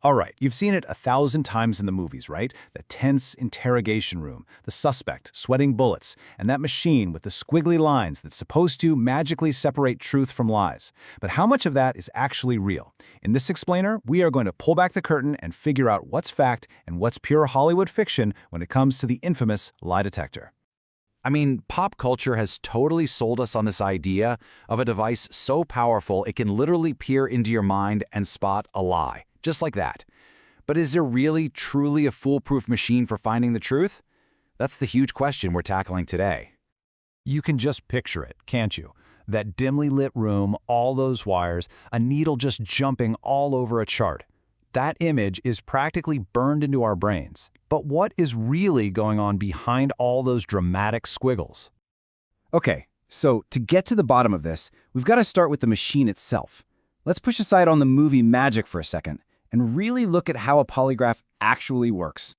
All right, you've seen it 1,000 times in the movies, right? The tense interrogation room, the suspect sweating bullets, and that machine with the squiggly lines that's supposed to magically separate truth from lies. But how much of that is actually real? In this explainer, we are going to pull back the curtain and figure out what's fact and what's pure Hollywood fiction when it comes to the infamous lie detector. I mean, pop culture has totally sold us on this idea of a device so powerful it can literally peer into your mind and spot a lie, just like that. But is there really, truly a foolproof machine for finding the truth? That's the huge question we're tackling today. You can just picture it, can't you? That dimly lit room, all those wires, a needle just jumping all over a chart. That image is practically burned into our brains. But what is really going on behind all those dramatic squiggles? Okay, so to get to the bottom of this, we've got to start with the machine itself. Let's push aside on the movie magic for a second and really look at how a polygraph actually works.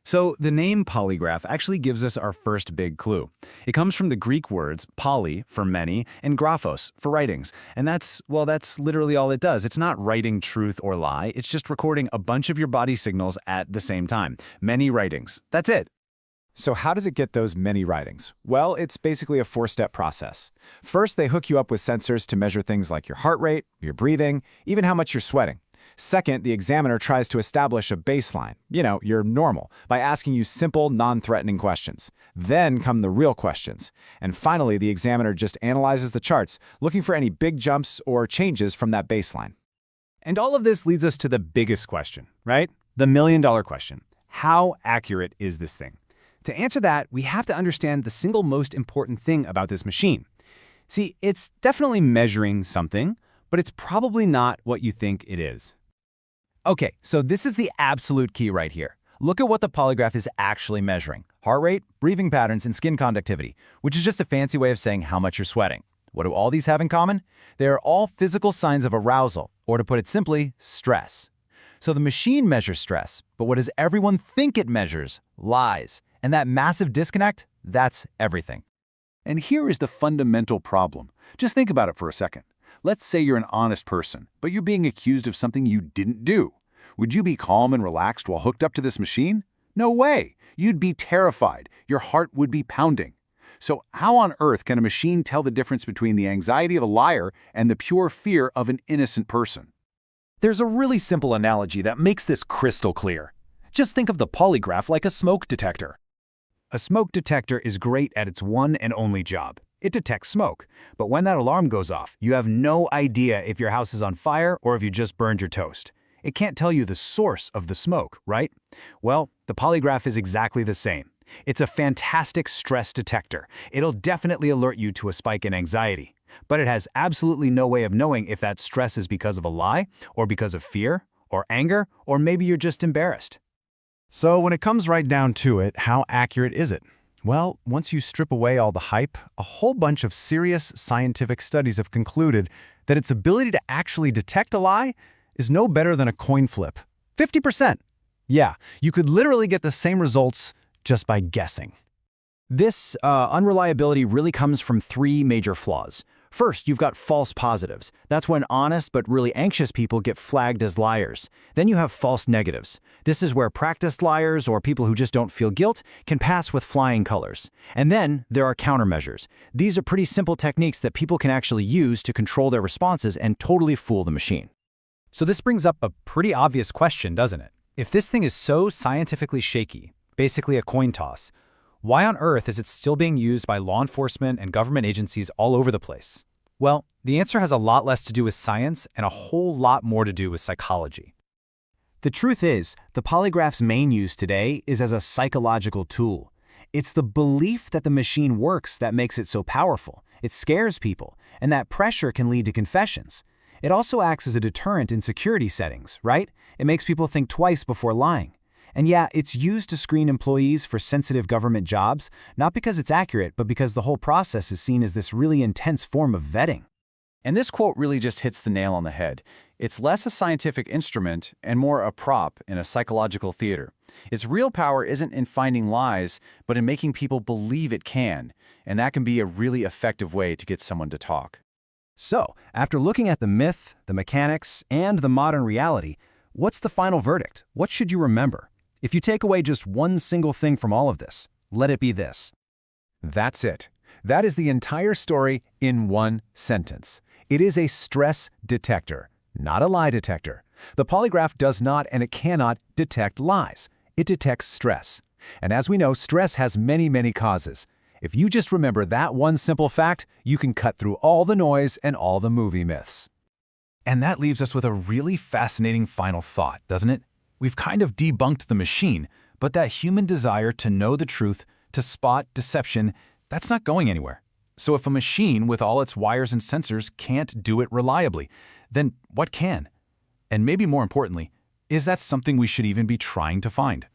So the name polygraph actually gives us our first big clue. It comes from the Greek words poly for many and graphos for writings. And that's literally all it does. It's not writing truth or lie. It's just recording a bunch of your body signals at the same time. Many writings. That's it. So how does it get those many writings? Well, it's basically a four-step process. First, they hook you up with sensors to measure things like your heart rate, your breathing, even how much you're sweating. Second, the examiner tries to establish a baseline, your normal, by asking you simple, non-threatening questions. Then come the real questions. And finally, the examiner just analyzes the charts, looking for any big jumps or changes from that baseline. And all of this leads us to the biggest question, right? The million-dollar question. How accurate is this thing? To answer that, we have to understand the single most important thing about this machine. See, it's definitely measuring something, but it's probably not what you think it is. Okay, so this is the absolute key right here. Look at what the polygraph is actually measuring. Heart rate, breathing patterns, and skin conductivity, which is just a fancy way of saying how much you're sweating. What do all these have in common? They are all physical signs of arousal, or to put it simply, stress. So the machine measures stress, but what does everyone think it measures? Lies. And that massive disconnect, that's everything. And here is the fundamental problem. Just think about it for a second. Let's say you're an honest person, but you're being accused of something you didn't do. Would you be calm and relaxed while hooked up to this machine? No way! You'd be terrified. Your heart would be pounding. So how on earth can a machine tell the difference between the anxiety of a liar and the pure fear of an innocent person? There's a really simple analogy that makes this crystal clear. Just think of the polygraph like a smoke detector. A smoke detector is great at its one and only job. It detects smoke. But when that alarm goes off, you have no idea if your house is on fire or if you just burned your toast. It can't tell you the source of the smoke, right? Well, the polygraph is exactly the same. It's a fantastic stress detector. It'll definitely alert you to a spike in anxiety. But it has absolutely no way of knowing if that stress is because of a lie, or because of fear, or anger, or maybe you're just embarrassed. So when it comes right down to it, how accurate is it? Well, once you strip away all the hype, a whole bunch of serious scientific studies have concluded that its ability to actually detect a lie is no better than a coin flip. 50%! Yeah, you could literally get the same results just by guessing. This unreliability really comes from three major flaws. First, you've got false positives. That's when honest but really anxious people get flagged as liars. Then you have false negatives. This is where practiced liars or people who just don't feel guilt can pass with flying colors. And then there are countermeasures. These are pretty simple techniques that people can actually use to control their responses and totally fool the machine. So this brings up a pretty obvious question, doesn't it? If this thing is so scientifically shaky, basically a coin toss, why on earth is it still being used by law enforcement and government agencies all over the place? Well, the answer has a lot less to do with science and a whole lot more to do with psychology. The truth is, the polygraph's main use today is as a psychological tool. It's the belief that the machine works that makes it so powerful. It scares people, and that pressure can lead to confessions. It also acts as a deterrent in security settings, right? It makes people think twice before lying. And yeah, it's used to screen employees for sensitive government jobs, not because it's accurate, but because the whole process is seen as this really intense form of vetting. And this quote really just hits the nail on the head. It's less a scientific instrument and more a prop in a psychological theater. Its real power isn't in finding lies, but in making people believe it can. And that can be a really effective way to get someone to talk. So, after looking at the myth, the mechanics, and the modern reality, What's the final verdict? What should you remember? If you take away just one single thing from all of this, let it be this. That's it. That is the entire story in one sentence. It is a stress detector, not a lie detector. The polygraph does not and it cannot detect lies. It detects stress. And as we know, stress has many, many causes. If you just remember that one simple fact, you can cut through all the noise and all the movie myths. And that leaves us with a really fascinating final thought, doesn't it? We've kind of debunked the machine, but that human desire to know the truth, to spot deception, that's not going anywhere. So if a machine with all its wires and sensors can't do it reliably, then what can? And maybe more importantly, is that something we should even be trying to find?